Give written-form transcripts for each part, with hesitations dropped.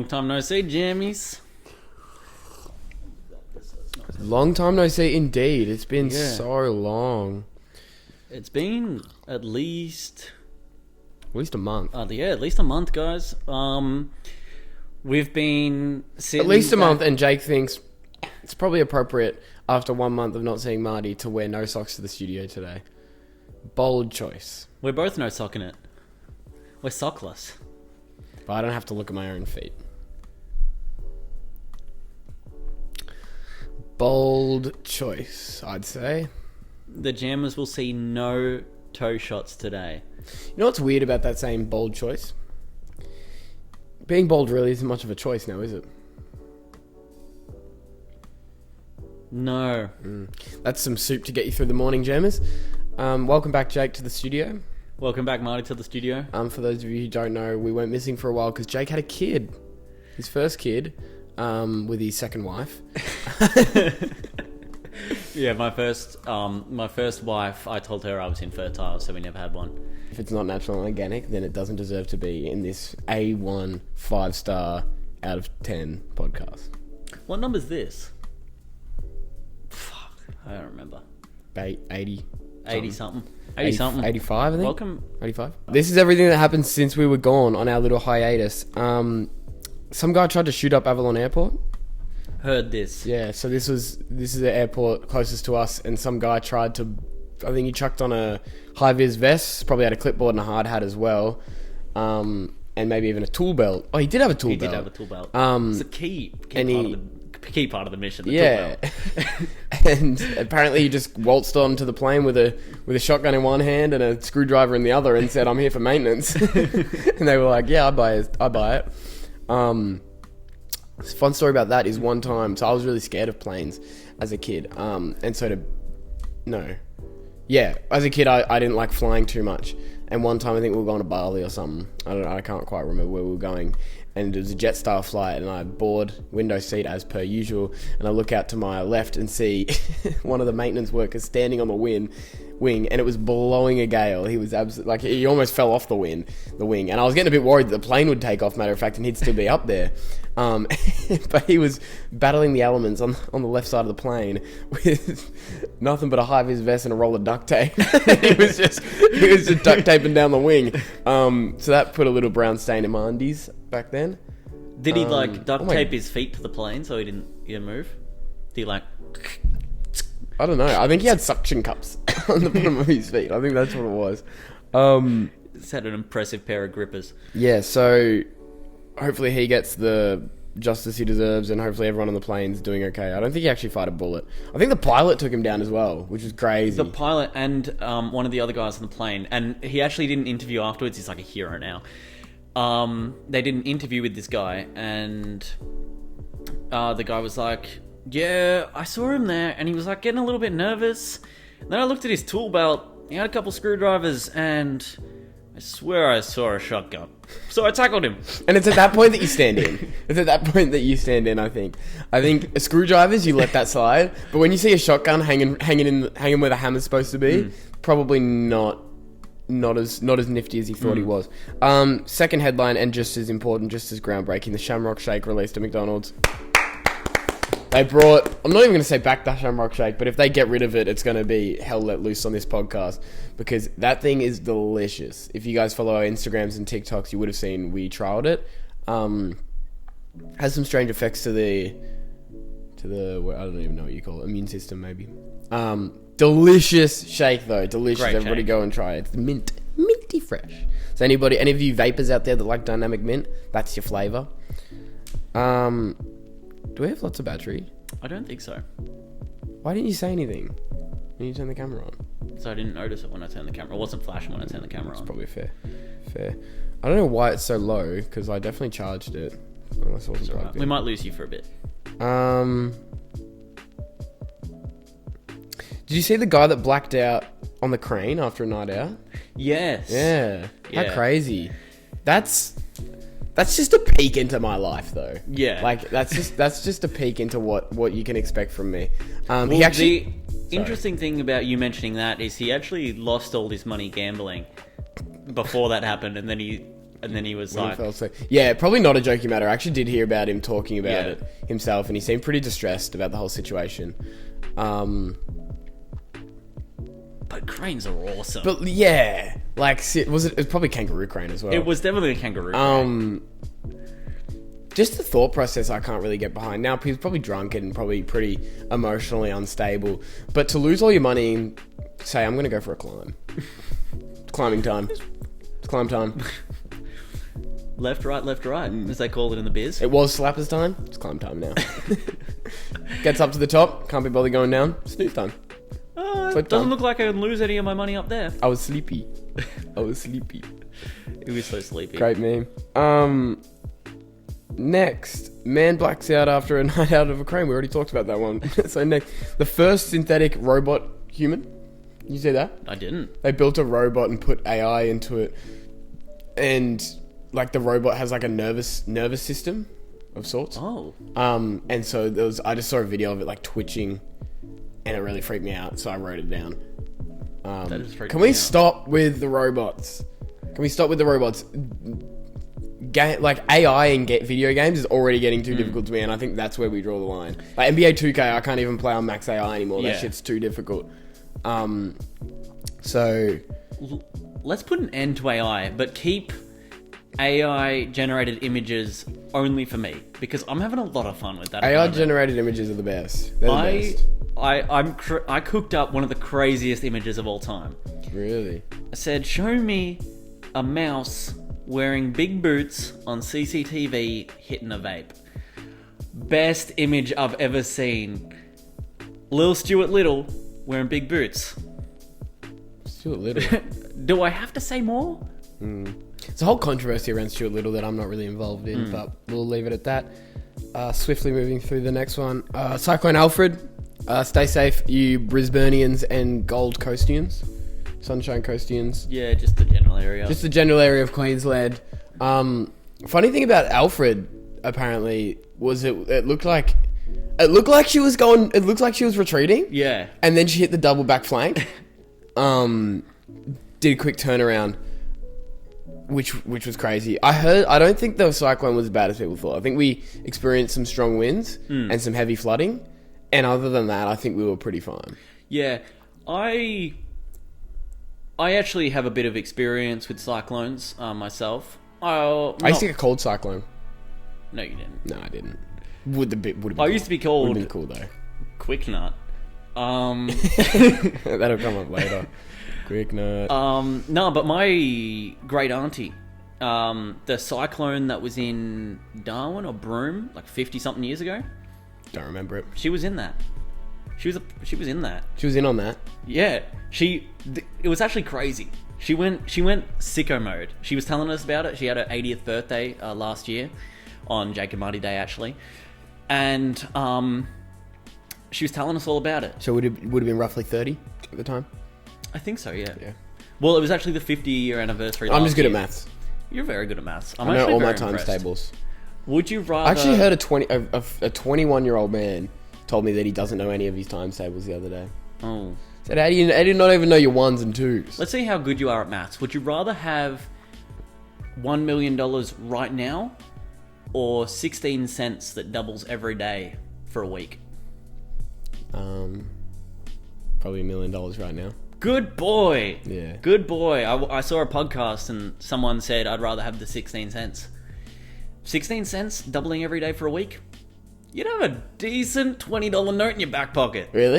Long time no see, jammies. Long time no see, indeed. It's been so long. It's been at least a month. Yeah, at least a month, guys. We've been sitting at least a month, and Jake thinks it's probably appropriate after 1 month of not seeing Marty to wear no socks to the studio today. Bold choice. We're both no socking it. We're sockless. But I don't have to look at my own feet. Bold choice, I'd say. The jammers will see no toe shots today. You know what's weird about that same bold choice? Being bold really isn't much of a choice now, is it? No. That's some soup to get you through the morning, jammers. Welcome back, Jake, to the studio. Welcome back, Marty, to the studio. For those of you who don't know, we went missing for a while because Jake had a kid. His first kid, with his second wife. Yeah, my first wife, I told her I was infertile, so we never had one. If it's not natural and organic, then it doesn't deserve to be in this A1 5-star out of 10 podcast. What number's this? Fuck, I don't remember. 80 something. 85, I think. Welcome. 85. This is everything that happened since we were gone on our little hiatus. Some guy tried to shoot up Avalon Airport. Heard this. Yeah, so this is the airport closest to us, and some guy tried to, I think he chucked on a high-vis vest, probably had a clipboard and a hard hat as well, and maybe even a tool belt. Oh, he did have a tool belt. He did have a tool belt. It's a key part of the mission. The tool belt. And apparently he just waltzed onto the plane with a shotgun in one hand and a screwdriver in the other and said, "I'm here for maintenance." And they were like, "Yeah, I buy it." Fun story about that is one time, so I was really scared of planes as a kid, as a kid I didn't like flying too much, and one time I think we were going to Bali or something, I can't quite remember where we were going, and it was a Jetstar flight, and I board window seat as per usual, and I look out to my left and see one of the maintenance workers standing on the wing, and it was blowing a gale. He was absolutely, he almost fell off the wing, and I was getting a bit worried that the plane would take off, matter of fact, and he'd still be up there. But he was battling the elements on the left side of the plane with nothing but a high-vis vest and a roll of duct tape. he was just duct taping down the wing. So that put a little brown stain in my undies back then. Did he duct tape his feet to the plane so he didn't move? Did he I don't know. I think he had suction cups on the bottom of his feet. I think that's what it was. He's had an impressive pair of grippers. Yeah, so hopefully he gets the justice he deserves, and hopefully everyone on the plane's doing okay. I don't think he actually fired a bullet. I think the pilot took him down as well, which was crazy. The pilot and one of the other guys on the plane, and he actually did an interview afterwards. He's like a hero now. They did an interview with this guy, and the guy was like, "Yeah, I saw him there," and he was like getting a little bit nervous. And then I looked at his tool belt. He had a couple screwdrivers, and I swear I saw a shotgun. So I tackled him. And it's at that point that you stand in. I think. I think screwdrivers, you let that slide. But when you see a shotgun hanging where the hammer's supposed to be, probably not as nifty as he thought he was. Second headline, and just as important, just as groundbreaking, the Shamrock Shake released at McDonald's. I'm not even going to say back the Shamrock Shake, but if they get rid of it, it's going to be hell let loose on this podcast, because that thing is delicious. If you guys follow our Instagrams and TikToks, you would have seen we trialed it. Has some strange effects to the I don't even know what you call it, immune system maybe. Delicious shake though, delicious. Great Everybody shake. go and try it. It's minty fresh. So any of you vapors out there that like dynamic mint, that's your flavour. Do we have lots of battery? I don't think so. Why didn't you say anything when you turned the camera on? So I didn't notice it when I turned the camera. It wasn't flashing when I turned the camera on. It's probably fair. I don't know why it's so low, because I definitely charged it. Unless it wasn't plugged in. We might lose you for a bit. Did you see the guy that blacked out on the crane after a night out? Yes. Yeah. How crazy. That's just a peek into my life, though. Yeah. That's just a peek into what you can expect from me. The interesting thing about you mentioning that is he actually lost all his money gambling before that happened, and then he And then he was When he like, fell asleep. Yeah, probably not a joking matter. I actually did hear about him talking about Yeah. it himself, and he seemed pretty distressed about the whole situation. but cranes are awesome. But yeah, like, it was probably kangaroo crane as well. It was definitely a kangaroo crane. Just the thought process I can't really get behind. Now, he's probably drunk and probably pretty emotionally unstable. But to lose all your money and say, I'm going to go for a climb. It's climbing time. It's climb time. Left, right, as they call it in the biz. It was slappers time. It's climb time now. Gets up to the top. Can't be bothered going down. Snooze time. It doesn't look like I can lose any of my money up there. I was sleepy. It was so sleepy. Great meme. Next, man blacks out after a night out of a crane. We already talked about that one. So next, the first synthetic robot human. You see that? I didn't. They built a robot and put AI into it, and like the robot has like a nervous system of sorts. Oh. And so I just saw a video of it like twitching, and it really freaked me out. So I wrote it down. That is freaking Can we me out. stop with the robots? Like AI in video games is already getting too difficult to me, and I think that's where we draw the line. Like NBA 2K, I can't even play on max AI anymore. Yeah. That shit's too difficult. So Let's put an end to AI, but keep AI generated images only for me, because I'm having a lot of fun with that. AI generated images are the best. They're the best. I cooked up one of the craziest images of all time. Really? I said, show me a mouse wearing big boots on CCTV hitting a vape. Best image I've ever seen. Lil Stuart Little wearing big boots. Stuart Little. Do I have to say more? It's a whole controversy around Stuart Little that I'm not really involved in, but we'll leave it at that. Swiftly moving through the next one. Cyclone Alfred. Stay safe, you Brisbaneans and Gold Coastians. Sunshine Coastians. Yeah, just the general area. Just the general area of Queensland. Funny thing about Alfred, apparently, was it looked like she was going. It looked like she was retreating. Yeah. And then she hit the double back flank. Did a quick turnaround, which was crazy. I don't think the cyclone was as bad as people thought. I think we experienced some strong winds and some heavy flooding, and other than that, I think we were pretty fine. Yeah, I actually have a bit of experience with cyclones myself. I used to get a cold cyclone. No, you didn't. No, I didn't. Would have been. I used to be called Would have been cool though. Quick Nut. That'll come up later. Quick nut. No, but my great auntie, the cyclone that was in Darwin or Broome like 50 something years ago. Don't remember it. She was in that. She was in that. She was in on that. Yeah, it was actually crazy. She went sicko mode. She was telling us about it. She had her 80th birthday last year on Jake and Marty Day actually, and she was telling us all about it. So would have been roughly 30 at the time. I think so. Yeah. Yeah. Well, it was actually the 50-year anniversary. I'm just good year. at maths. You're very good at maths. I know all my times tables. Would you rather? I actually heard a 21-year-old man told me that he doesn't know any of his times tables the other day. Oh. Said, how do you not even know your ones and twos? Let's see how good you are at maths. Would you rather have $1 million right now, or 16 cents that doubles every day for a week? Probably $1 million right now. Good boy. Yeah. Good boy. I saw a podcast and someone said I'd rather have the 16 cents. 16 cents doubling every day for a week? You'd have a decent $20 note in your back pocket. Really?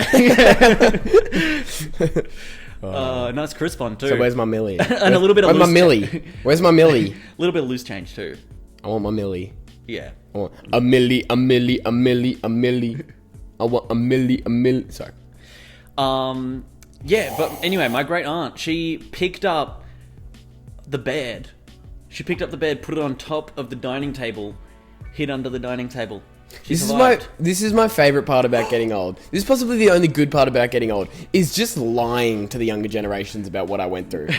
Nice crisp one too. So where's my millie? And a little bit of Where's my loose millie? Where's my millie? A little bit of loose change too. I want my millie. Yeah. I want a millie. I want a millie. Sorry. Yeah, but anyway, my great aunt, she picked up the bed. She picked up the bed, put it on top of the dining table, hid under the dining table. This is my favorite part about getting old. This is possibly the only good part about getting old, is just lying to the younger generations about what I went through.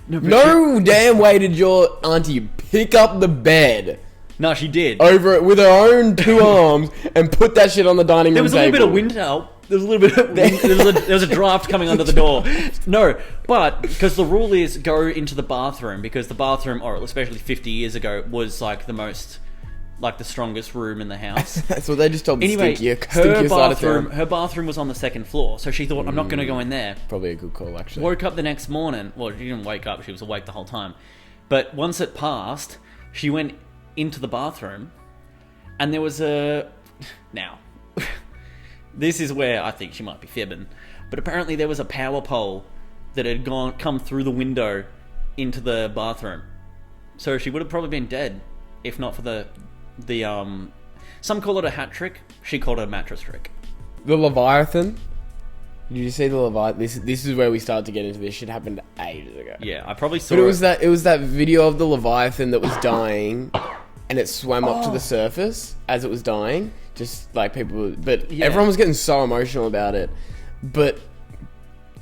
No damn way did your auntie pick up the bed. No, she did. Over it with her own two arms and put that shit on the dining room table. There was a little bit of wind help. There's a little bit of wind, there was a draft coming under the door. No, but because the rule is go into the bathroom, because the bathroom, or especially 50 years ago, was like the most, like the strongest room in the house. That's what they just told me. Anyway, Stinkiest her bathroom was on the second floor, so she thought, I'm not going to go in there. Probably a good call, actually. Woke up the next morning. Well, she didn't wake up. She was awake the whole time. But once it passed, she went into the bathroom, and there was a... Now... This is where I think she might be fibbing. But apparently there was a power pole that had come through the window into the bathroom. So she would have probably been dead if not for the some call it a hat trick. She called it a mattress trick. The Leviathan. Did you see the Leviathan? This is where we start to get into this. Shit happened ages ago. Yeah, I probably saw it. But it was that video of the Leviathan that was dying, and it swam up to the surface as it was dying. Just like people, but everyone was getting so emotional about it. But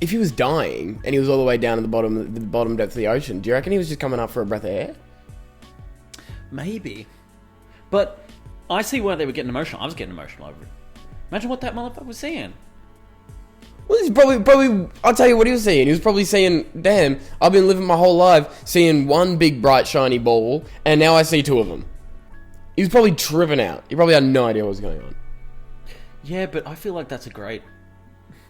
if he was dying and he was all the way down at the bottom depth of the ocean, do you reckon he was just coming up for a breath of air? Maybe, but I see why they were getting emotional. I was getting emotional over it. Imagine what that motherfucker was saying. Well, he's probably. I'll tell you what he was saying. He was probably saying, "Damn, I've been living my whole life seeing one big bright shiny ball, and now I see two of them." He was probably tripping out. He probably had no idea what was going on. Yeah, but I feel like that's a great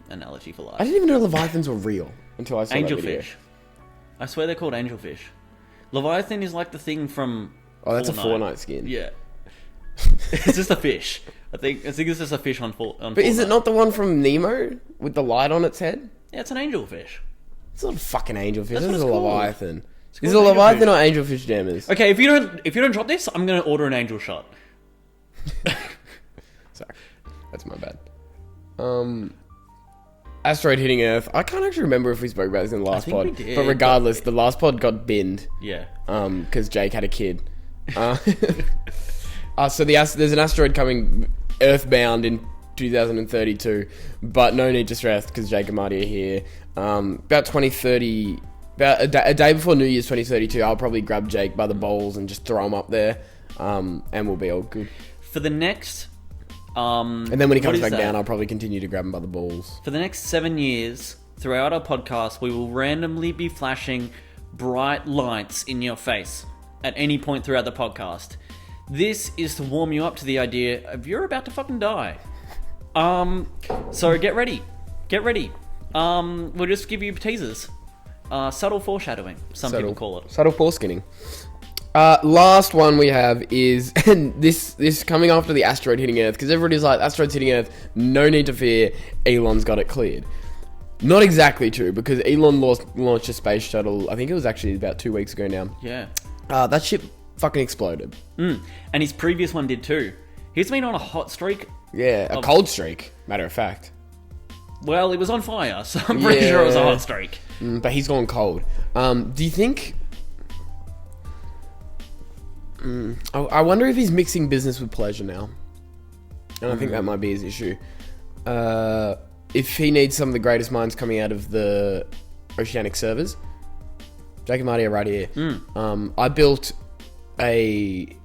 analogy for life. I didn't even know Leviathans were real until I saw that video. Angelfish. I swear they're called angelfish. Leviathan is like the thing from... Oh, that's a Fortnite skin. Yeah. It's just a fish. I think it's just a fish on Fortnite. But is it not the one from Nemo with the light on its head? Yeah, it's an angelfish. It's not a fucking angelfish. This That's is a what it's called. Leviathan. Is it a Leviathan or angelfish jammers? Okay, if you don't drop this, I'm gonna order an angel shot. Sorry, that's my bad. Asteroid hitting Earth. I can't actually remember if we spoke about this in the last pod. We did, but regardless, the last pod got binned. Yeah. Because Jake had a kid. So there's an asteroid coming earthbound in 2032, but no need to stress because Jake and Marty are here. About 2030. About a day before New Year's 2032, I'll probably grab Jake by the balls and just throw him up there, and we'll be all good. For the next... and then when he comes back down, I'll probably continue to grab him by the balls. For the next 7 years, throughout our podcast, we will randomly be flashing bright lights in your face at any point throughout the podcast. This is to warm you up to the idea of you're about to fucking die. So get ready. Get ready. We'll just give you teasers. Subtle foreshadowing, some people call it. Subtle foreskinning. Last one we have is, and this coming after the asteroid hitting Earth, because everybody's like, asteroid's hitting Earth, no need to fear, Elon's got it cleared. Not exactly true, because Elon launched a space shuttle, I think it was actually about 2 weeks ago now. Yeah. That ship fucking exploded. And his previous one did too. He's been on a hot streak. Yeah, a cold streak, matter of fact. Well, it was on fire, so I'm pretty sure it was a hot streak. But he's gone cold. Do you think... I wonder if he's mixing business with pleasure now. And I think that might be his issue. If he needs some of the greatest minds coming out of the oceanic servers, Jake and Marty are right here. I built I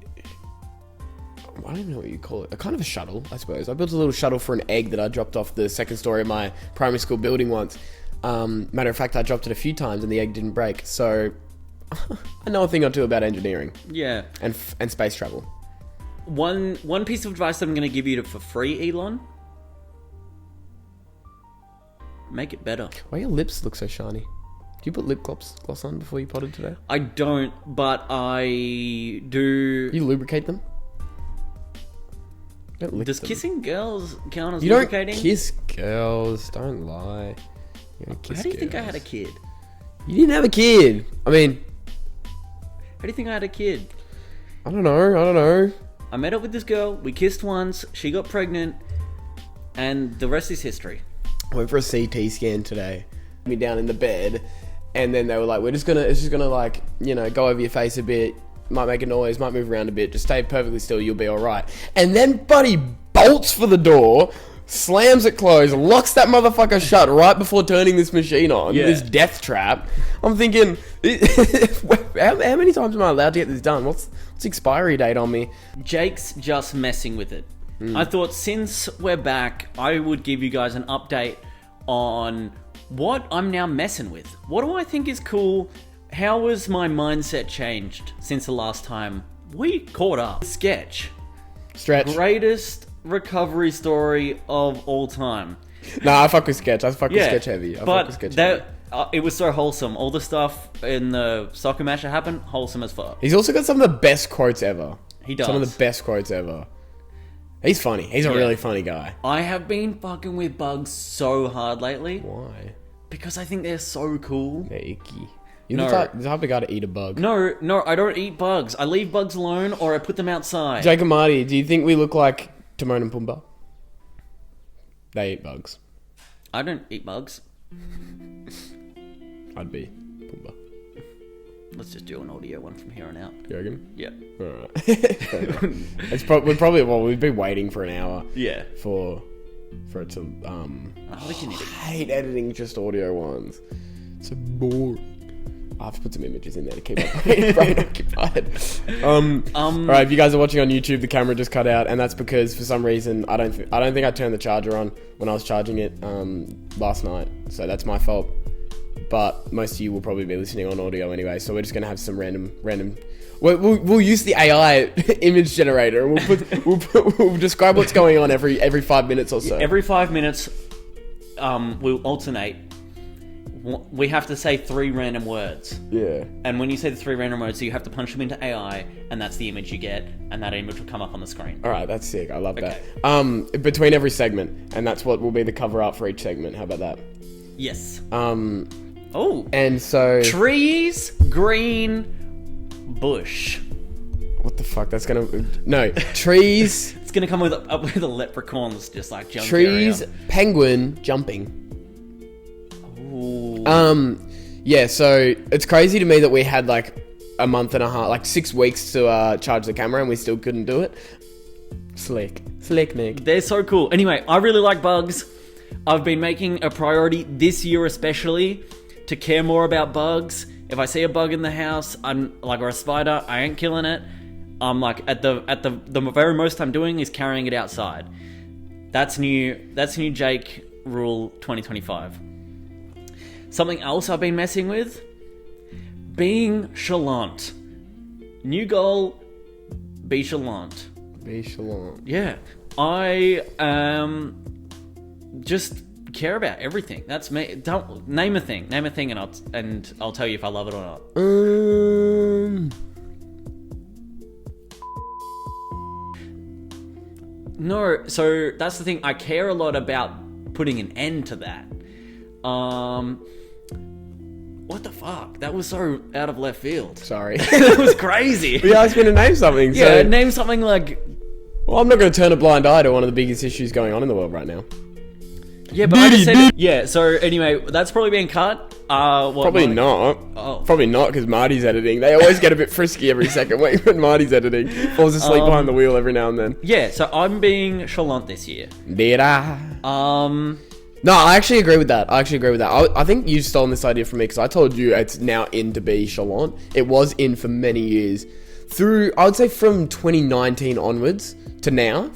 don't even know what you call it. A kind of a shuttle, I suppose. I built a little shuttle for an egg that I dropped off the second story of my primary school building once. Matter of fact, I dropped it a few times and the egg didn't break. So, I know a thing or two about engineering. Yeah. And space travel. One piece of advice that I'm going to give you for free, Elon. Make it better. Why your lips look so shiny? Do you put lip gloss on before you potted today? I don't, but I do... You lubricate them? Does kissing girls count as you lubricating? You don't kiss girls. Don't lie. You don't kiss How do you girls. think I had a kid? You didn't have a kid. I mean... How do you think I had a kid? I don't know. I met up with this girl. We kissed once. She got pregnant. And the rest is history. I went for a CT scan today. Me down in the bed. And then they were like, it's just gonna like, go over your face a bit. Might make a noise, might move around a bit. Just stay perfectly still, you'll be alright. And then Buddy bolts for the door, slams it closed, locks that motherfucker shut right before turning this machine on. Yeah. This death trap. I'm thinking, how many times am I allowed to get this done? What's the expiry date on me? Jake's just messing with it. I thought since we're back, I would give you guys an update on what I'm now messing with. What do I think is cool? How has my mindset changed since the last time we caught up? Sketch. Stretch. Greatest recovery story of all time. Nah, I fuck with Sketch. I fuck with Sketch heavy. It was so wholesome. All the stuff in the soccer match that happened, wholesome as fuck. He's also got some of the best quotes ever. He does. Some of the best quotes ever. He's funny. He's a really funny guy. I have been fucking with bugs so hard lately. Why? Because I think they're so cool. They're icky. You're the type of guy to eat a bug. No, I don't eat bugs. I leave bugs alone or I put them outside. Jake and Marty, do you think we look like Timon and Pumbaa? They eat bugs. I don't eat bugs. I'd be Pumbaa. Let's just do an audio one from here on out. You reckon? Yeah. Alright. We've been waiting for an hour. Yeah. For it to I hate editing just audio ones. It's so boring. I have to put some images in there to keep my brain occupied. Alright, if you guys are watching on YouTube, the camera just cut out, and that's because for some reason I don't think I turned the charger on when I was charging it last night. So that's my fault. But most of you will probably be listening on audio anyway, so we're just gonna have some random. We'll use the AI image generator, and we'll describe what's going on every 5 minutes or so. Every 5 minutes, we'll alternate. We have to say 3 random words. Yeah. And when you say the 3 random words, you have to punch them into AI, and that's the image you get, and that image will come up on the screen. All right, that's sick. I love that. Between every segment, and that's what will be the cover art for each segment. How about that? Yes. Oh. And so trees, green, bush. What the fuck? That's gonna trees. It's gonna come up with a leprechauns just like jump trees, area. Penguin, jumping. Ooh. Yeah. So it's crazy to me that we had like a month and a half, like 6 weeks to charge the camera, and we still couldn't do it. Slick, Nick. They're so cool. Anyway, I really like bugs. I've been making a priority this year, especially, to care more about bugs. If I see a bug in the house, or a spider, I ain't killing it. I'm like at the very most I'm doing is carrying it outside. That's new Jake rule 2025. Something else I've been messing with, being chalant. New goal, be chalant. Be chalant. Yeah, I just care about everything. That's me. Don't name a thing, and I'll tell you if I love it or not. No, so that's the thing. I care a lot about putting an end to that. What the fuck? That was so out of left field. Sorry. That was crazy. You asked me to name something. Yeah, name something like... Well, I'm not going to turn a blind eye to one of the biggest issues going on in the world right now. Yeah, but I just said... Yeah, so anyway, that's probably being cut. Probably not. Oh. Probably not, because Marty's editing. They always get a bit frisky every second when Marty's editing. Falls asleep behind the wheel every now and then. Yeah, so I'm being chalant this year. No, I actually agree with that. I think you've stolen this idea from me, because I told you it's now in to be chalant. It was in for many years. I would say from 2019 onwards to now,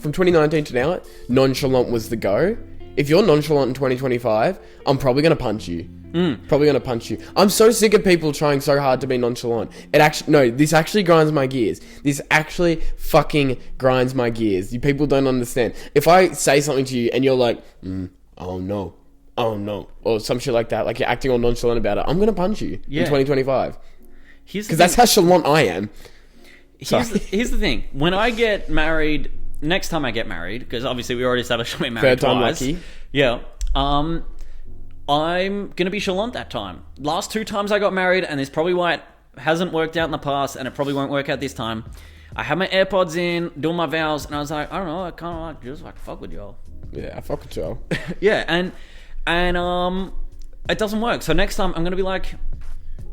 nonchalant was the go. If you're nonchalant in 2025, I'm probably going to punch you. I'm so sick of people trying so hard to be nonchalant. This actually grinds my gears. This actually fucking grinds my gears. You people don't understand. If I say something to you and you're like, oh no, or some shit like that, like you're acting all nonchalant about it, I'm going to punch you in 2025. Because that's how chalant I am. Here's the thing. When I get married... Next time I get married, because obviously we already established I'm married Third time twice. lucky. Yeah. I'm going to be chalant that time. Last 2 times I got married, and it's probably why it hasn't worked out in the past, and it probably won't work out this time. I had my AirPods in, doing my vows, and I was like, I don't know, I kind of just fuck with y'all. Yeah, I fuck with y'all. Yeah, and it doesn't work. So next time I'm going to be like,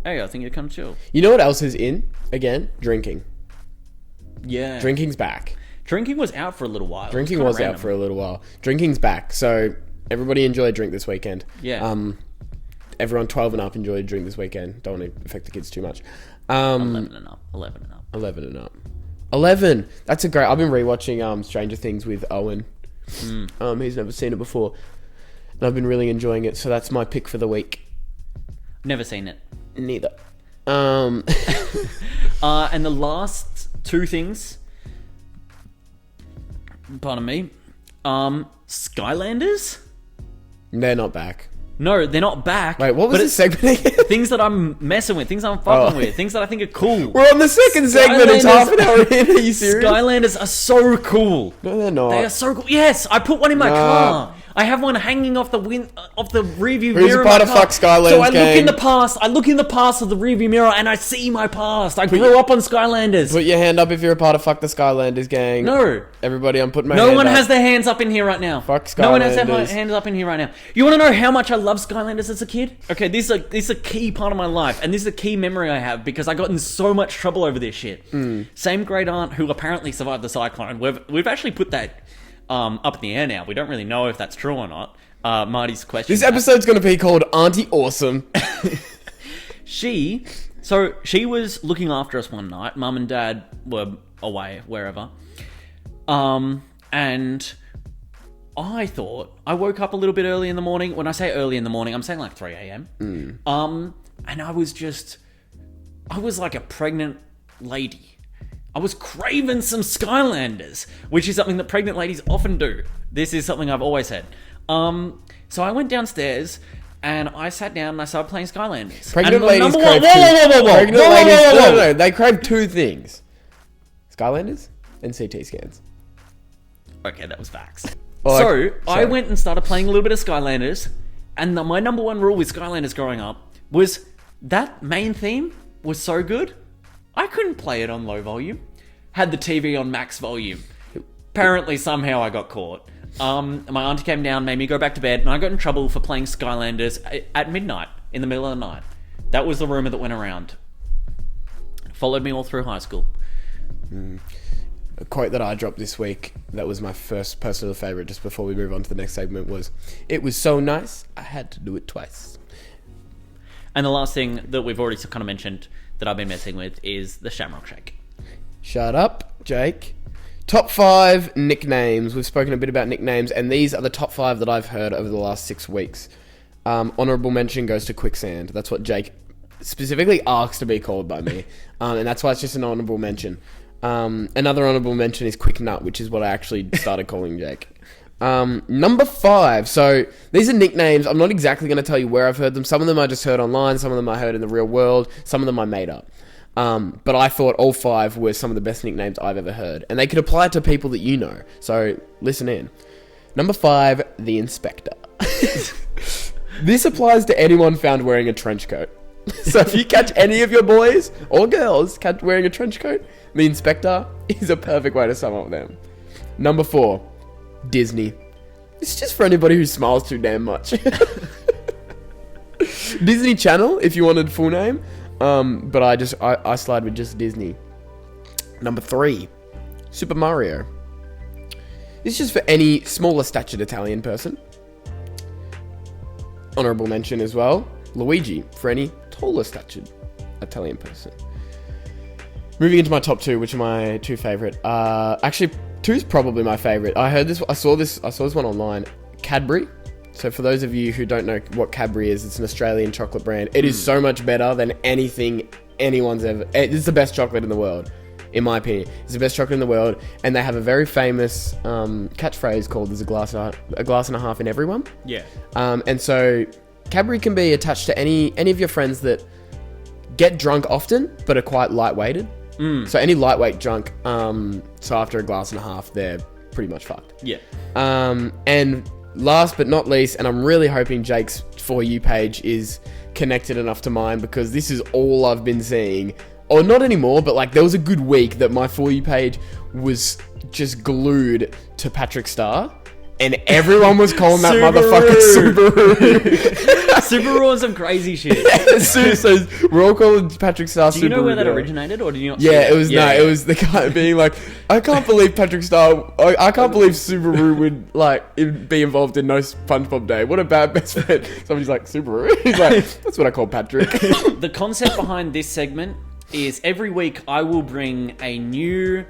hey, I think you come chill. You know what else is in? Again, drinking. Yeah. Drinking's back. Drinking was out for a little while. Drinking's back. So everybody enjoy a drink this weekend. Yeah. Everyone 12 and up enjoy a drink this weekend. Don't want to affect the kids too much. 11 and up. 11 and up. 11. That's a great... I've been rewatching Stranger Things with Owen. He's never seen it before. And I've been really enjoying it, so that's my pick for the week. Never seen it. Neither. And the last two things... Pardon me. Skylanders? They're not back. No, they're not back. Wait, what was this segment again? Things that I'm messing with, things I'm fucking with, things that I think are cool. We're on the second segment. It's half an hour in. Are you serious? Skylanders are so cool. No, they're not. They are so cool. Yes, I put one in my car. I have one hanging off the rearview mirror. Who's a part of Fuck Skylanders? So I look in the past. I look in the past of the rearview mirror, and I see my past. I grew up on Skylanders. Put your hand up if you're a part of Fuck the Skylanders gang. No. Everybody, I'm putting my hand up. No one has their hands up in here right now. Fuck Skylanders. No one has their hands up in here right now. You want to know how much I love Skylanders as a kid? Okay, this is a key part of my life, and this is a key memory I have because I got in so much trouble over this shit. Same great aunt who apparently survived the cyclone. We've actually put that up in the air now. We don't really know if that's true or not. Marty's question. This episode's going to be called Aunty Awesome. She was looking after us one night. Mum and Dad were away, wherever. And I woke up a little bit early in the morning. When I say early in the morning, I'm saying like 3 a.m. And I was like a pregnant lady. I was craving some Skylanders, which is something that pregnant ladies often do. This is something I've always had. So I went downstairs and I sat down and I started playing Skylanders. Pregnant ladies crave they crave two things. Skylanders and CT scans. Okay, that was facts. I went and started playing a little bit of Skylanders, and my number one rule with Skylanders growing up was that main theme was so good, I couldn't play it on low volume. Had the TV on max volume. Apparently, somehow I got caught. My auntie came down, made me go back to bed, and I got in trouble for playing Skylanders at midnight, in the middle of the night. That was the rumour that went around. It followed me all through high school. A quote that I dropped this week that was my first personal favourite just before we move on to the next segment was, "It was so nice, I had to do it twice." And the last thing that we've already kind of mentioned that I've been messing with is the Shamrock Shake. Shut up, Jake. Top 5 nicknames. We've spoken a bit about nicknames, and these are the top 5 that I've heard over the last 6 weeks. Honourable mention goes to Quicksand. That's what Jake specifically asked to be called by me. And that's why it's just an honourable mention. Another honourable mention is Quick Nut, which is what I actually started calling Jake. Number 5. So these are nicknames. I'm not exactly going to tell you where I've heard them. Some of them I just heard online. Some of them I heard in the real world. Some of them I made up. But I thought all 5 were some of the best nicknames I've ever heard. And they could apply to people that you know. So listen in. Number 5, the Inspector. This applies to anyone found wearing a trench coat. So if you catch any of your boys or girls wearing a trench coat, the Inspector is a perfect way to sum up them. Number 4, Disney. It's just for anybody who smiles too damn much. Disney Channel, if you wanted full name. But I slide with just Disney. Number 3, Super Mario. It's just for any smaller statured Italian person. Honourable mention as well, Luigi, for any taller statured Italian person. Moving into my top 2, which are my 2 favourite. Actually, 2 is probably my favourite. I saw this one online. Cadbury. So for those of you who don't know what Cadbury is, it's an Australian chocolate brand. It is so much better than anything anyone's ever... It's the best chocolate in the world, in my opinion. It's the best chocolate in the world. And they have a very famous catchphrase called, "There's a glass and a half in everyone." Yeah. And so Cadbury can be attached to any of your friends that get drunk often, but are quite light-weighted. So any lightweight drunk, so after a glass and a half, they're pretty much fucked. Yeah. And last but not least, and I'm really hoping Jake's For You page is connected enough to mine, because this is all I've been seeing. Or not anymore, but like there was a good week that my For You page was just glued to Patrick Star. And everyone was calling that motherfucker Subaru. Subaru on some crazy shit. Yeah, so we're all calling Patrick Star Subaru. Do you know where that originated, or do you not? Yeah, it was it was the guy being like, "I can't believe Patrick Star. I can't believe Subaru would be involved in No SpongeBob Day. What a bad best friend." Somebody's like, "Subaru." He's like, "That's what I call Patrick." The concept behind this segment is every week I will bring a new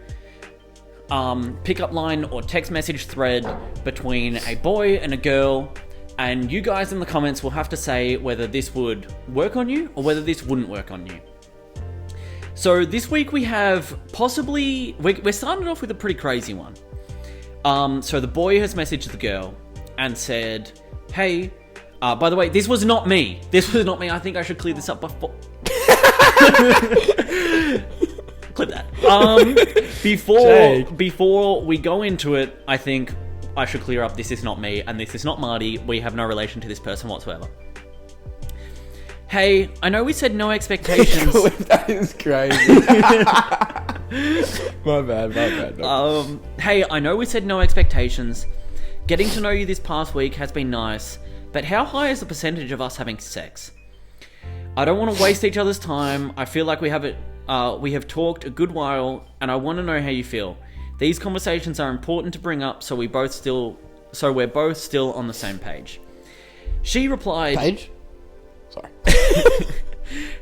pickup line or text message thread between a boy and a girl, and you guys in the comments will have to say whether this would work on you or whether this wouldn't work on you. So this week we have possibly... We're starting off with a pretty crazy one. So the boy has messaged the girl and said, hey, by the way, this was not me. This was not me. I think I should clear this up before... Clip that. Before we go into it, I think I should clear up this is not me and this is not Marty. We have no relation to this person whatsoever. Hey, I know we said no expectations. That is crazy. My bad. Hey, I know we said no expectations. Getting to know you this past week has been nice, but how high is the percentage of us having sex? I don't want to waste each other's time. I feel like we have talked a good while, and I want to know how you feel. These conversations are important to bring up, so we're both still on the same page. She replied. Page? Sorry.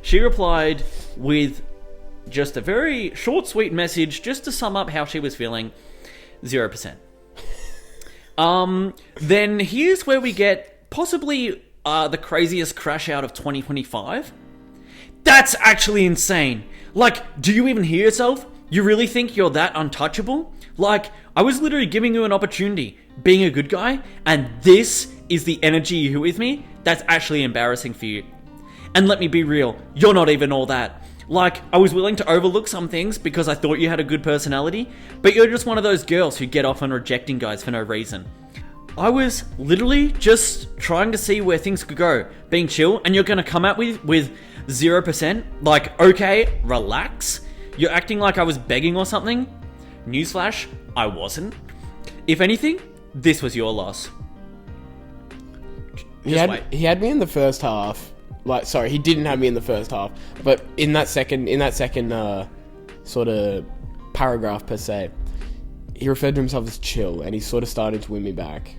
She replied with just a very short, sweet message, just to sum up how she was feeling. 0%. Then here's where we get possibly the craziest crash out of 2025. That's actually insane. Like, do you even hear yourself? You really think you're that untouchable? Like, I was literally giving you an opportunity, being a good guy, and this is the energy you with me? That's actually embarrassing for you. And let me be real, you're not even all that. Like, I was willing to overlook some things because I thought you had a good personality, but you're just one of those girls who get off on rejecting guys for no reason. I was literally just trying to see where things could go, being chill, and you're gonna come out with 0%? Like, okay, relax. You're acting like I was begging or something? Newsflash, I wasn't. If anything, this was your loss. He had me in the first half. Like, sorry, he didn't have me in the first half, but in that second sort of paragraph per se, he referred to himself as chill, and he sort of started to win me back.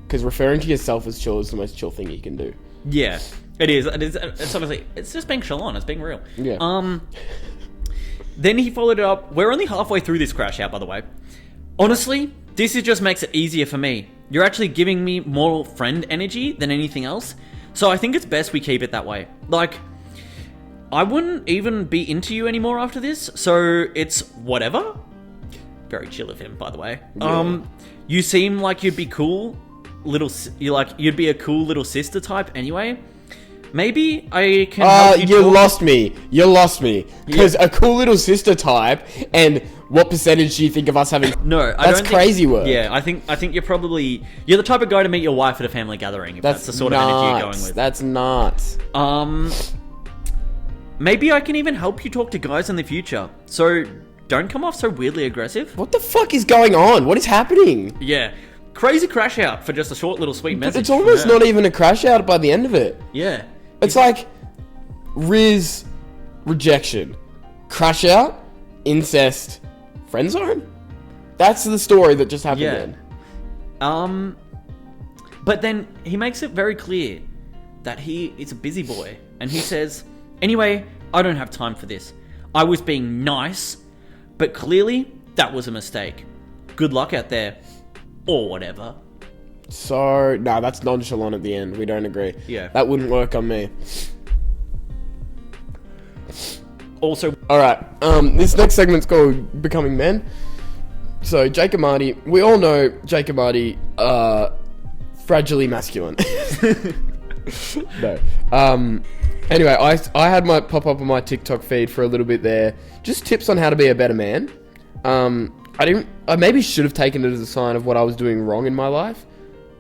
Because referring to yourself as chill is the most chill thing you can do. Yeah, it is. It's obviously, it's just being chill on. It's being real. Yeah. Then he followed it up. We're only halfway through this crash out, by the way. Honestly, this just makes it easier for me. You're actually giving me more friend energy than anything else. So I think it's best we keep it that way. Like, I wouldn't even be into you anymore after this. So it's whatever. Very chill of him, by the way. Yeah. You seem like you'd be cool. You'd be a cool little sister type anyway. Maybe I can help you. You lost me. Because a cool little sister type, and what percentage do you think of us having? No, that's crazy work. Yeah, I think you're the type of guy to meet your wife at a family gathering. If that's the sort of energy you're going with. That's nuts. Maybe I can even help you talk to guys in the future. So don't come off so weirdly aggressive. What the fuck is going on? What is happening? Yeah. Crazy crash out for just a short little sweet message. It's almost not even a crash out by the end of it. Yeah. It's like Riz, rejection, crash out, incest, friend zone. That's the story that just happened then. But then he makes it very clear that he is a busy boy, and he says, anyway, I don't have time for this. I was being nice, but clearly that was a mistake. Good luck out there. Or whatever. So, no, that's nonchalant at the end. We don't agree. Yeah. That wouldn't work on me. Also... Alright, this next segment's called Becoming Men. So, Jake and Marty, we all know Jake and Marty are fragilely masculine. No. Anyway, I had my pop up on my TikTok feed for a little bit there. Just tips on how to be a better man. I maybe should have taken it as a sign of what I was doing wrong in my life.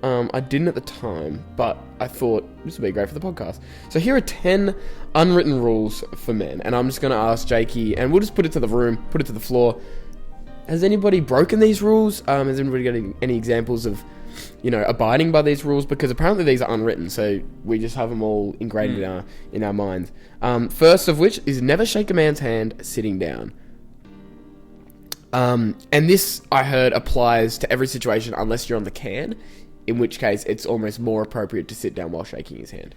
I didn't at the time, but I thought this would be great for the podcast. So here are 10 unwritten rules for men, and I'm just going to ask Jakey, and we'll just put it to the room, put it to the floor. Has anybody broken these rules? Has anybody got any examples of, abiding by these rules? Because apparently these are unwritten, so we just have them all ingrained in our minds. First of which is never shake a man's hand sitting down. And this, I heard, applies to every situation unless you're on the can, in which case it's almost more appropriate to sit down while shaking his hand.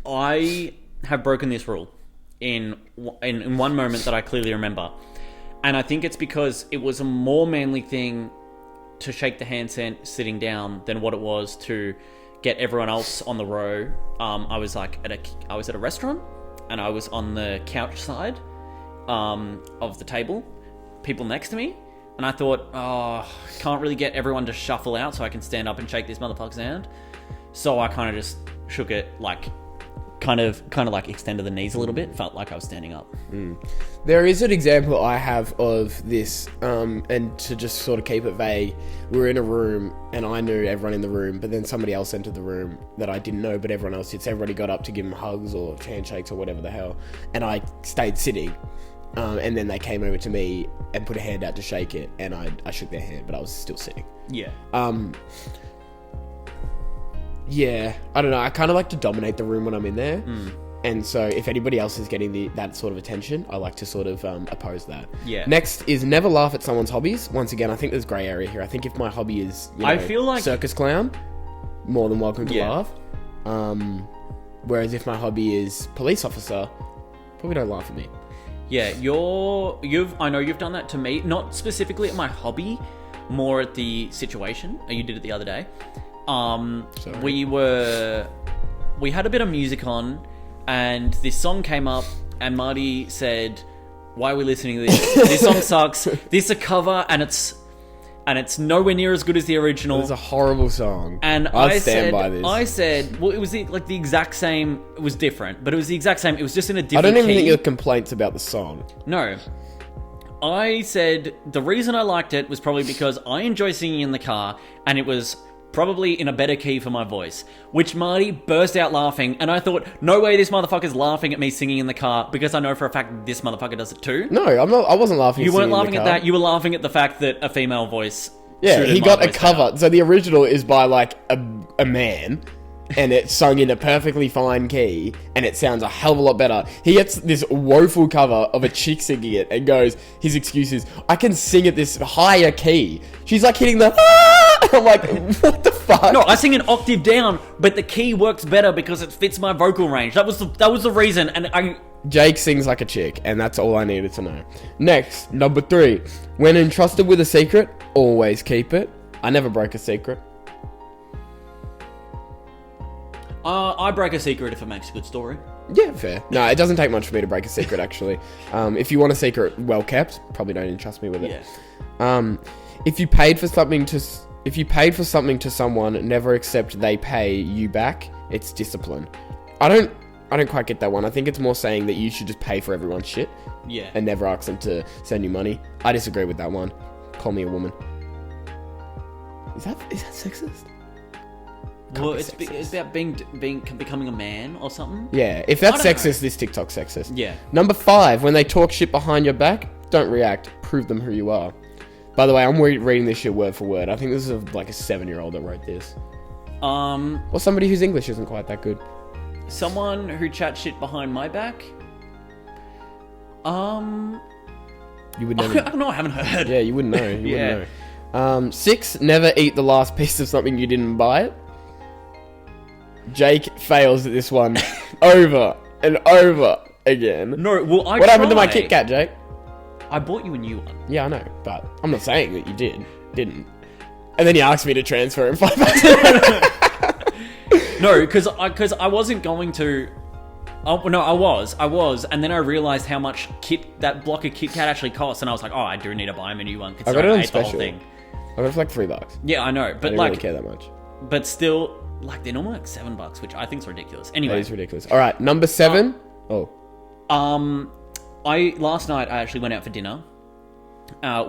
I have broken this rule in one moment that I clearly remember. And I think it's because it was a more manly thing to shake the hand sitting down than what it was to get everyone else on the row. I was at a restaurant, and I was on the couch side of the table, people next to me, and I thought, can't really get everyone to shuffle out so I can stand up and shake this motherfucker's hand. So I kind of just shook it, like, kind of like extended the knees a little bit. Felt like I was standing up. There is an example I have of this, and to just sort of keep it vague, we were in a room and I knew everyone in the room, but then somebody else entered the room that I didn't know, but everyone else did. So everybody got up to give them hugs or handshakes or whatever the hell, and I stayed sitting. And then they came over to me and put a hand out to shake it, and I shook their hand, but I was still sitting. Yeah. Yeah, I don't know. I kind of like to dominate the room when I'm in there. And so if anybody else is getting that sort of attention, I like to sort of oppose that. Yeah. Next is never laugh at someone's hobbies. Once again, I think there's grey area here. I think if my hobby is, I feel like circus clown, more than welcome to laugh. Whereas if my hobby is police officer, probably don't laugh at me. Yeah, I know you've done that to me, not specifically at my hobby, more at the situation. You did it the other day. Sorry. We had a bit of music on, and this song came up, and Marty said, "Why are we listening to this? This song sucks. This is a cover, and it's nowhere near as good as the original. It's a horrible song." And I stand by this. I said, well, it was the exact same. It was different, but it was the exact same. It was just in a different I don't even key. think your complaints about the song. No. I said the reason I liked it was probably because I enjoy singing in the car, and it was probably in a better key for my voice, which Marty burst out laughing, and I thought, no way this motherfucker's laughing at me singing in the car, because I know for a fact this motherfucker does it too. No, I'm not. I wasn't laughing. You weren't singing in laughing the at car. that, you were laughing at the fact that a female voice Yeah, suited he my got a voice cover. better. So the original is by like a man, and it's sung in a perfectly fine key, and it sounds a hell of a lot better. He gets this woeful cover of a chick singing it, and goes, his excuse is, I can sing at this higher key. She's like hitting the I'm like, what the fuck? No, I sing an octave down, but the key works better because it fits my vocal range. That was the reason, and Jake sings like a chick, and that's all I needed to know. Next, number 3. When entrusted with a secret, always keep it. I never broke a secret. I break a secret if it makes a good story. Yeah, fair. No, it doesn't take much for me to break a secret, actually. If you want a secret well kept, probably don't entrust me with it. Yeah. If you paid for something to someone, never accept they pay you back. It's discipline. I don't quite get that one. I think it's more saying that you should just pay for everyone's shit. Yeah. And never ask them to send you money. I disagree with that one. Call me a woman. Is that sexist? Well, it's about becoming a man or something. Yeah, if that's I don't sexist, know. this TikTok's sexist. Yeah. Number 5, when they talk shit behind your back, don't react. Prove them who you are. By the way, I'm reading this shit word for word. I think this is like a 7-year-old that wrote this. Or somebody whose English isn't quite that good. Someone who chats shit behind my back. You would I never. don't know. I haven't heard. Yeah, you wouldn't know. You Yeah. wouldn't know. 6, never eat the last piece of something you didn't buy it. Jake fails at this one over and over again. No, well, What happened to my Kit Kat, Jake? I bought you a new one. Yeah, I know, but I'm not saying that you didn't. And then you asked me to transfer him $5. No, because I wasn't going to. Oh, no, I was, and then I realized how much that block of Kit Kat actually costs, and I was like, oh, I do need to buy him a new one. I got it on ate the whole special. thing. I got it for like $3. Yeah, I know, I but didn't like, really care that much. but still, like they're normally like $7, which I think is ridiculous. Anyway, That is ridiculous. All right, number 7. Last night I actually went out for dinner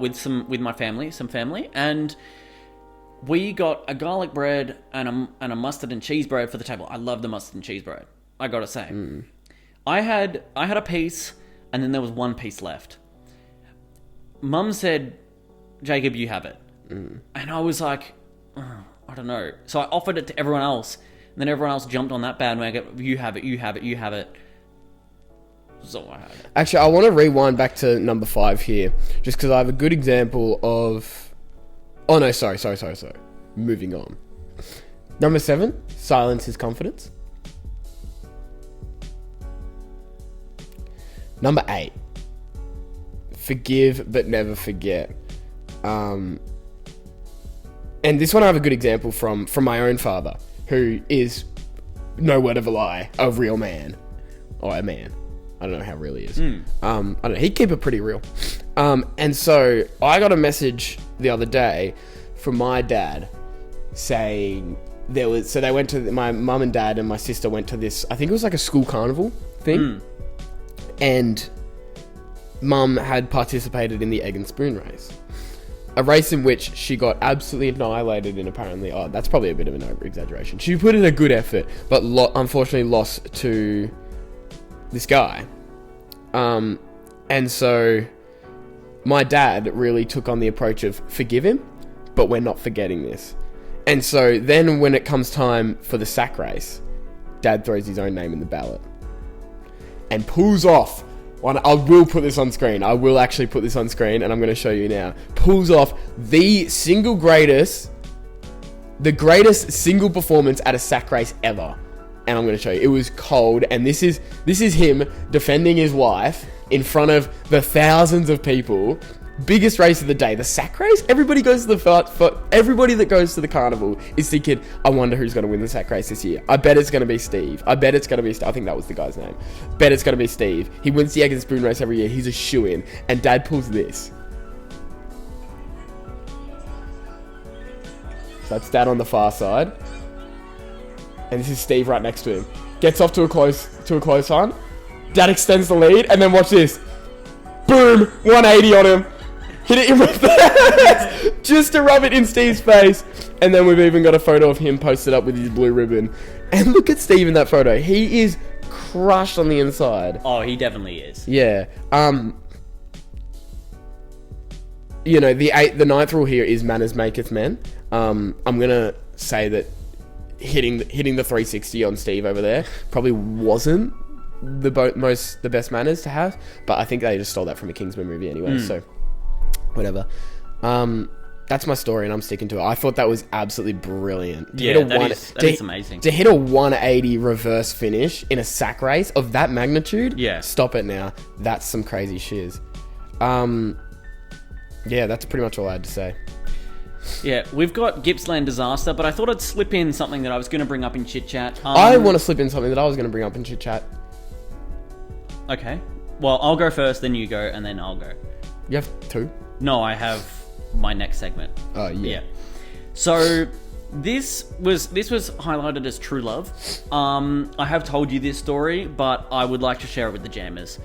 with my family, and we got a garlic bread and a mustard and cheese bread for the table. I love the mustard and cheese bread, I gotta say. I had a piece, and then there was one piece left. Mum said, Jacob, you have it. And I was like, I don't know. So I offered it to everyone else, and then everyone else jumped on that bandwagon. You have it, you have it, you have it. So I had it. Actually, I want to rewind back to number 5 here, just because I have a good example of... Oh no, sorry. Moving on. Number 7, silence is confidence. Number 8. Forgive but never forget. And this one I have a good example from my own father, who is, no word of a lie, a real man. Or a man. I don't know how real he is. I don't know. He'd keep it pretty real. And so I got a message the other day from my dad saying they went to, my mum and dad and my sister went to this, I think it was like a school carnival thing. And mum had participated in the egg and spoon race. A race in which she got absolutely annihilated in, apparently. Oh, that's probably a bit of an over-exaggeration. She put in a good effort, but unfortunately lost to this guy. And so my dad really took on the approach of forgive him, but we're not forgetting this. And so then when it comes time for the sack race, Dad throws his own name in the ballot and pulls off one. I will put this on screen. I will actually put this on screen, and I'm going to show you now. Pulls off the greatest single performance at a sack race ever. And I'm going to show you. It was cold, and this is him defending his wife in front of the thousands of people. Biggest race of the day, the sack race. Everybody goes to everybody that goes to the carnival is thinking, I wonder who's going to win the sack race this year. I bet it's going to be Steve. I think that was the guy's name. Bet it's going to be Steve. He wins the egg and spoon race every year. He's a shoo-in. And Dad pulls this. So that's Dad on the far side. And this is Steve right next to him. Gets off to a close run. Dad extends the lead, and then watch this. Boom! 180 on him. Hit it in with the just to rub it in Steve's face. And then we've even got a photo of him posted up with his blue ribbon. And look at Steve in that photo. He is crushed on the inside. Oh, he definitely is. Yeah. You know, the ninth rule here is manners maketh men. I'm gonna say that hitting the 360 on Steve over there probably wasn't the best manners to have, but I think they just stole that from a Kingsman movie anyway. So whatever. That's my story, and I'm sticking to it. I thought that was absolutely brilliant. That is amazing. To hit a 180 reverse finish in a sack race of that magnitude. Yeah. Stop it now. That's some crazy shiz. Yeah, that's pretty much all I had to say. Yeah, we've got Gippsland disaster, but I thought I'd slip in something that I was going to bring up in chit chat. I want to slip in something that I was going to bring up in chit chat. Okay. Well, I'll go first, then you go, and then I'll go. You have 2? No, I have my next segment. Oh, yeah. So this was highlighted as true love. I have told you this story, but I would like to share it with the jammers.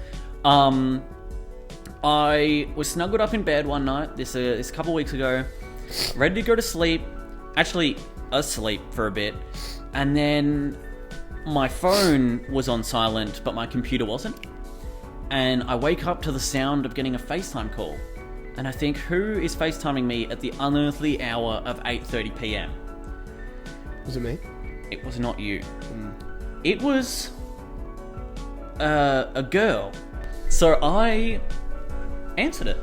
I was snuggled up in bed one night, this a couple weeks ago, ready to go to sleep, actually asleep for a bit, and then my phone was on silent, but my computer wasn't. And I wake up to the sound of getting a FaceTime call. And I think, who is FaceTiming me at the unearthly hour of 8:30 p.m? Was it me? It was not you. It was a girl. So I answered it.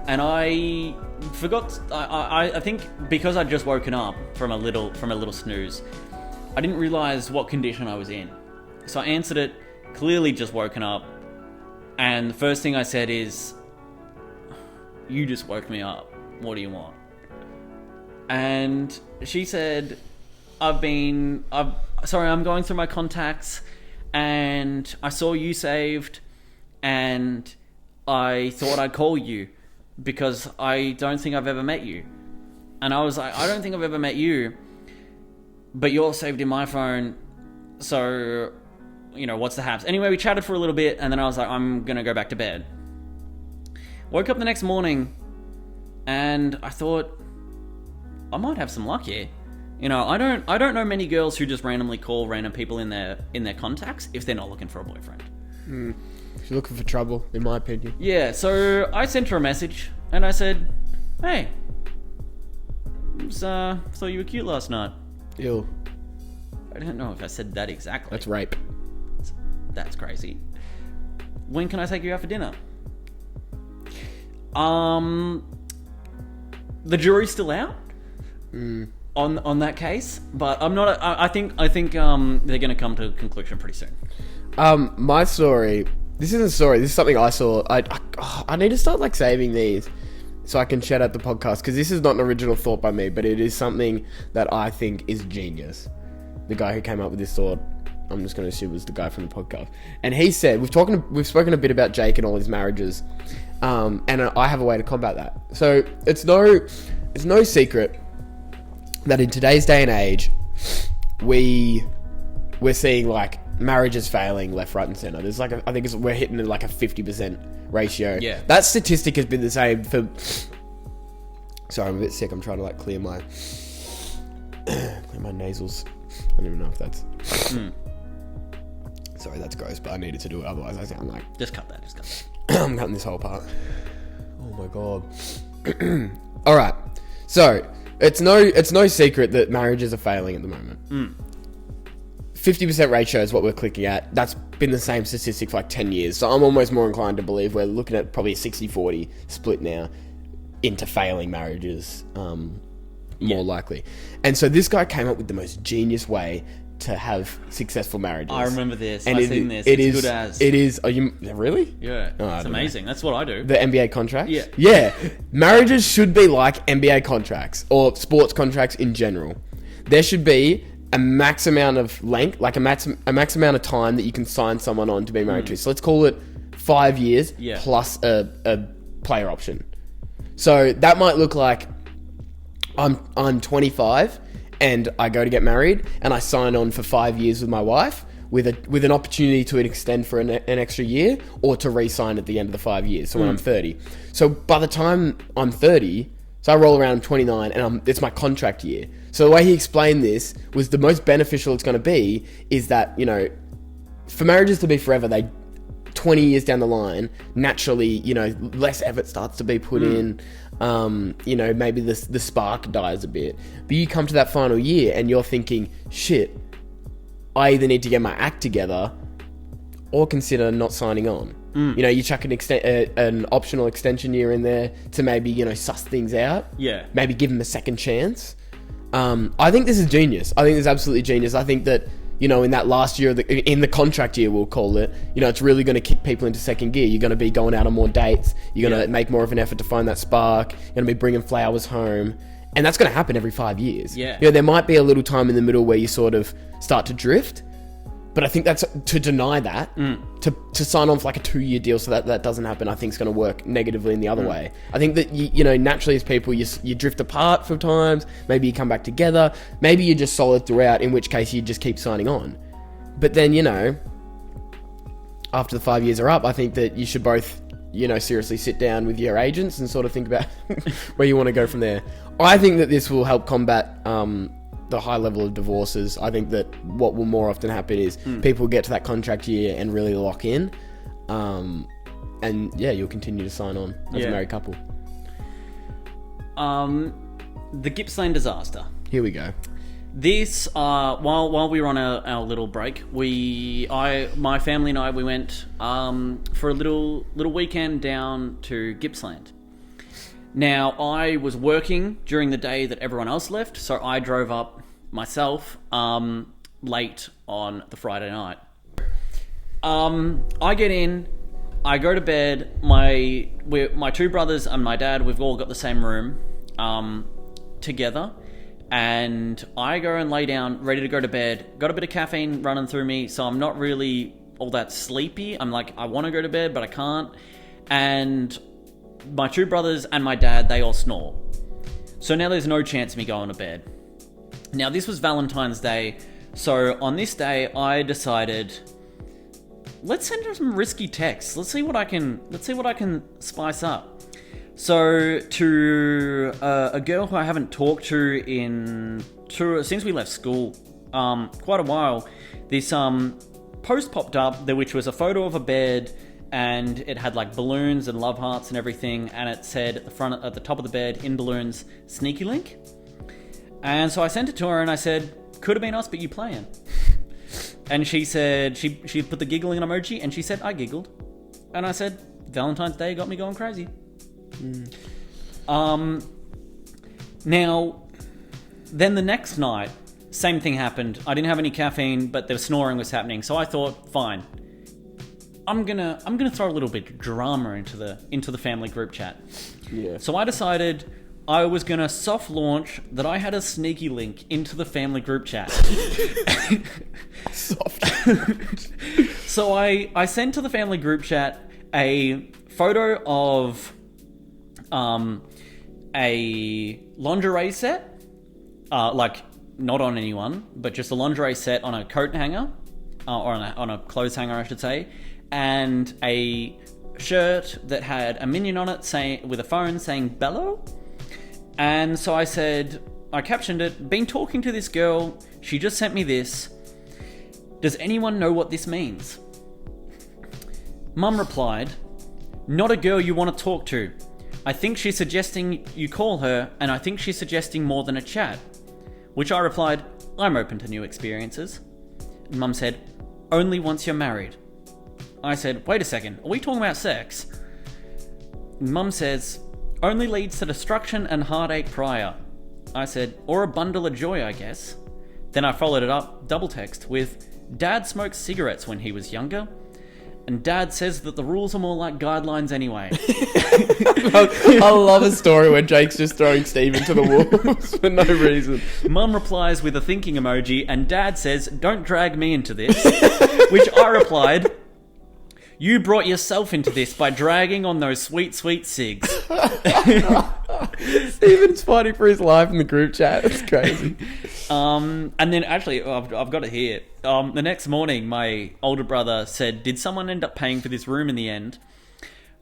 And I forgot. I think because I'd just woken up from a little snooze, I didn't realize what condition I was in. So I answered it, clearly just woken up, and the first thing I said is, "You just woke me up. What do you want?" And she said, I'm going through my contacts, and I saw you saved, and I thought I'd call you because I don't think I've ever met you. And I was like, I don't think I've ever met you, but you're saved in my phone, so, what's the haps? Anyway, we chatted for a little bit, and then I was like, I'm gonna go back to bed. Woke up the next morning, and I thought, I might have some luck here. I don't know many girls who just randomly call random people in their contacts if they're not looking for a boyfriend. She's looking for trouble, in my opinion. Yeah, so I sent her a message, and I said, "Hey, thought you were cute last night." Ew. I don't know if I said that exactly. That's rape. That's crazy. When can I take you out for dinner? The jury's still out on that case, but I'm not. I think they're going to come to a conclusion pretty soon. My story This isn't a story. This is something I saw. I need to start like saving these so I can shout out the podcast, because this is not an original thought by me, but it is something that I think is genius. The guy who came up with this thought, I'm just going to assume was the guy from the podcast. And he said, we've spoken a bit about Jake and all his marriages, and I have a way to combat that. So it's no secret that in today's day and age, we're seeing like marriages failing left, right, and center. There's like we're hitting like a 50% ratio. Yeah. That statistic has been the same for. Sorry, I'm a bit sick. I'm trying to like clear my nasals. I don't even know if that's. Sorry, that's gross, but I needed to do it. Otherwise, I sound like. Just cut that. I'm cutting this whole part. Oh my god. All right. So it's no secret that marriages are failing at the moment. 50% ratio is what we're clicking at. That's been the same statistic for like 10 years. So I'm almost more inclined to believe we're looking at probably a 60-40 split now into failing marriages, more likely. And so this guy came up with the most genius way to have successful marriages. I remember this. And I've seen this. It it's is, good as. It is. Are you really? Yeah. It's amazing. That's what I do. The NBA contracts? Yeah. Yeah. Marriages should be like NBA contracts or sports contracts in general. There should be a max amount of length, like a max amount of time that you can sign someone on to be married to. So let's call it 5 years plus a player option. So that might look like I'm 25 and I go to get married and I sign on for 5 years with my wife with an opportunity to extend for an extra year or to re-sign at the end of the 5 years. So when I'm 30. So by the time I'm 30, so I roll around 29 and it's my contract year. So the way he explained this was the most beneficial it's going to be is that, you know, for marriages to be forever, 20 years down the line, naturally, you know, less effort starts to be put in. You know, maybe the spark dies a bit. But you come to that final year and you're thinking, shit, I either need to get my act together or consider not signing on. You know, you chuck an optional extension year in there to maybe, you know, suss things out. Yeah. Maybe give them a second chance. I think this is genius. I think this is absolutely genius. I think that, you know, in that last year, in the contract year, we'll call it, you know, it's really going to kick people into second gear. You're going to be going out on more dates. You're going to make more of an effort to find that spark. You're going to be bringing flowers home. And that's going to happen every 5 years. Yeah. You know, there might be a little time in the middle where you sort of start to drift. But I think that's to deny that, to sign on for like a 2-year deal so that doesn't happen, I think is going to work negatively in the other way. I think that, you know, naturally as people, you drift apart for times. Maybe you come back together. Maybe you're just solid throughout, in which case you just keep signing on. But then, you know, after the 5 years are up, I think that you should both, you know, seriously sit down with your agents and sort of think about where you want to go from there. I think that this will help combat the high level of divorces. I think that what will more often happen is people get to that contract year and really lock in. And yeah, you'll continue to sign on as a married couple. The Gippsland disaster. Here we go. This, while we were on our little break, my family and I, we went for a little weekend down to Gippsland. Now, I was working during the day that everyone else left, so I drove up myself late on the Friday night. I get in, I go to bed. My two brothers and my dad, we've all got the same room together. And I go and lay down, ready to go to bed. Got a bit of caffeine running through me, so I'm not really all that sleepy. I'm like, I want to go to bed, but I can't. And my two brothers and my dad, they all snore. So now there's no chance of me going to bed. Now this was Valentine's Day, so on this day I decided, let's send her some risky texts. Let's see what I can spice up. So to a girl who I haven't talked to since we left school, quite a while, this post popped up, which was a photo of a bed, and it had like balloons and love hearts and everything, and it said at the top of the bed in balloons, "Sneaky Link." And so I sent it to her and I said, "Could have been us, but you playing." And she said, she put the giggling emoji and she said, "I giggled." And I said, "Valentine's Day got me going crazy." Now, then the next night, same thing happened. I didn't have any caffeine, but the snoring was happening. So I thought, fine, I'm gonna throw a little bit of drama into the family group chat. Yeah. So I decided I was gonna soft launch that I had a sneaky link into the family group chat. Soft. So I sent to the family group chat a photo of a lingerie set, like not on anyone, but just a lingerie set on a coat hanger, or on a clothes hanger, I should say, and a shirt that had a minion on it saying, with a phone saying "Bello." And so I captioned it, "Been talking to this girl, she just sent me this. Does anyone know what this means?" Mum replied, "Not a girl you want to talk to. I think she's suggesting you call her, and I think she's suggesting more than a chat." Which I replied, "I'm open to new experiences." And Mum said, "Only once you're married." I said, "Wait a second, are we talking about sex?" Mum says, "Only leads to destruction and heartache prior." I said, "Or a bundle of joy, I guess." Then I followed it up, double text, with, "Dad smoked cigarettes when he was younger, and Dad says that the rules are more like guidelines anyway." I love a story where Jake's just throwing Steve into the wolves for no reason. Mum replies with a thinking emoji, and Dad says, "Don't drag me into this." Which I replied, "You brought yourself into this by dragging on those sweet, sweet cigs." Steven's fighting for his life in the group chat. It's crazy. And then actually, I've got it here. The next morning, my older brother said, "Did someone end up paying for this room in the end?"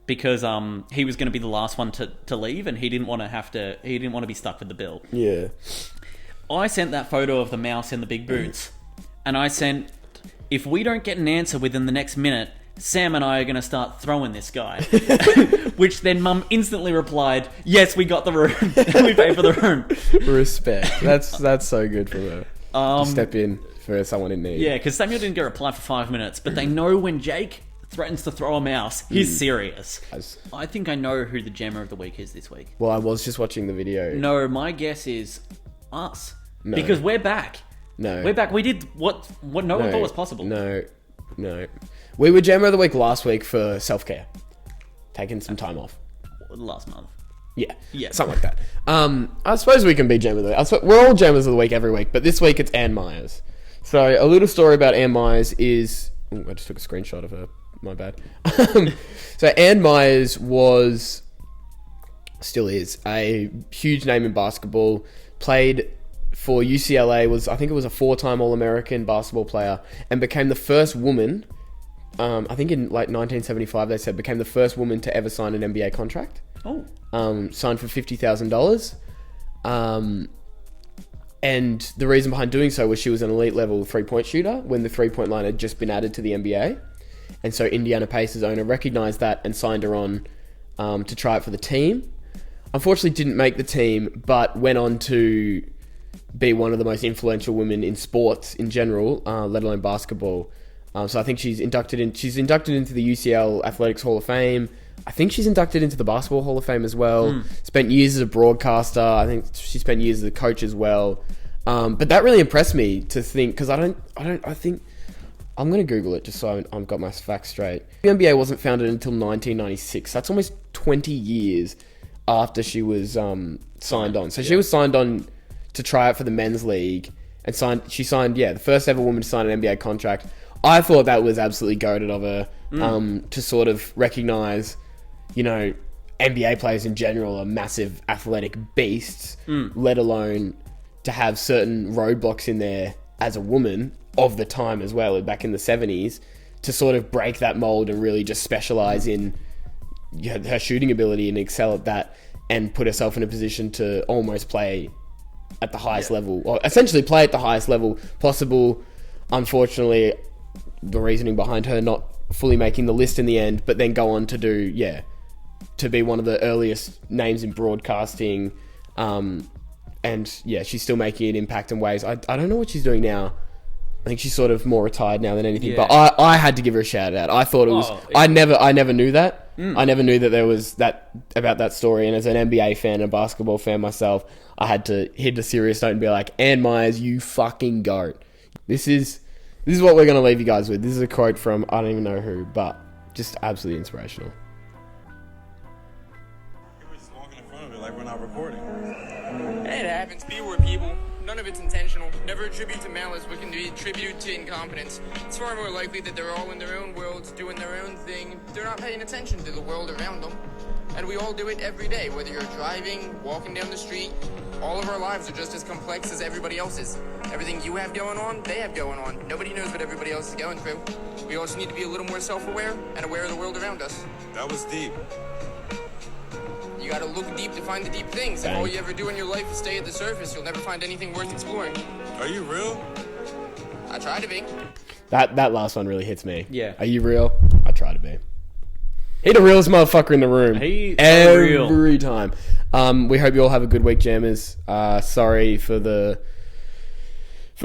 Because he was going to be the last one to leave, and he didn't want to be stuck with the bill. Yeah. I sent that photo of the mouse in the big boots, and I sent, "If we don't get an answer within the next minute, Sam and I are going to start throwing this guy." Which then Mum instantly replied, "Yes, we got the room. We paid for the room." Respect. That's so good for her. To step in for someone in need. Yeah, because Samuel didn't get a reply for 5 minutes, but they know when Jake threatens to throw a mouse, he's serious. I think I know who the gemmer of the week is this week. Well, I was just watching the video. No, my guess is us. No. Because we're back. No. We're back. We did what no one thought was possible. No. We were gemmer of the week last week for self-care. Taking some time off. Last month. Yeah. Yeah. Something like that. I suppose we can be gem of the week. We're all gemmers of the week every week, but this week it's Ann Myers. So a little story about Ann Myers is... Ooh, I just took a screenshot of her. My bad. So Ann Myers still is, a huge name in basketball. Played for UCLA, I think it was a 4-time All-American basketball player, and became the first woman, I think in like 1975 they said, became the first woman to ever sign an NBA contract. Oh. Signed for $50,000. And the reason behind doing so was she was an elite level 3-point shooter when the 3-point line had just been added to the NBA. And so Indiana Pacers owner recognized that and signed her on to try it for the team. Unfortunately didn't make the team, but went on to be one of the most influential women in sports in general, let alone basketball. So I think she's inducted into the UCL Athletics Hall of Fame. I think she's inducted into the Basketball Hall of Fame as well. Spent years as a broadcaster. I think she spent years as a coach as well. But that really impressed me to think, because I think I'm going to Google it just so I've got my facts straight. The NBA wasn't founded until 1996. That's almost 20 years after she was signed on. So she was signed on to try out for the men's league, and she signed the first ever woman to sign an NBA contract. I thought that was absolutely goated of her to sort of recognise, NBA players in general are massive athletic beasts, let alone to have certain roadblocks in there as a woman of the time as well, back in the 70s, to sort of break that mold and really just specialise in her shooting ability and excel at that, and put herself in a position to almost play at the highest level, or essentially play at the highest level possible. Unfortunately, the reasoning behind her not fully making the list in the end, but then go on to do, to be one of the earliest names in broadcasting. She's still making an impact in ways. I don't know what she's doing now. I think she's sort of more retired now than anything, but I had to give her a shout out. I thought it was, I never knew that. I never knew that there was that about that story. And as an NBA fan and a basketball fan myself, I had to hit a serious note and be like, Ann Myers, you fucking goat. This is what we're going to leave you guys with. This is a quote from, I don't even know who, but just absolutely inspirational. We're just walking in front of it like we're not recording. It happens. People are people. None of it's intentional. Never attribute to malice what can be attributed to incompetence. It's far more likely that they're all in their own worlds, doing their own thing. They're not paying attention to the world around them. And we all do it every day, whether you're driving, walking down the street. All of our lives are just as complex as everybody else's. Everything you have going on, they have going on. Nobody knows what everybody else is going through. We also need to be a little more self-aware and aware of the world around us. That was deep. You gotta look deep to find the deep things. If all you ever do in your life is stay at the surface, you'll never find anything worth exploring. Are you real? I try to be. That last one really hits me. Yeah. Are you real? I try to be. He the realest motherfucker in the room. He's every time. We hope you all have a good week, jammers. Sorry for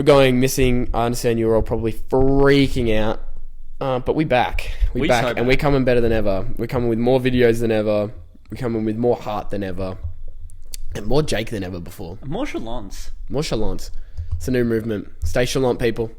going missing. I understand you were all probably freaking out. But we back. We back. so And back. we're coming better than ever. We're coming with more videos than ever. We're coming with more heart than ever. And more Jake than ever before. More chalons. More chalons. It's a new movement. Stay chalant, people.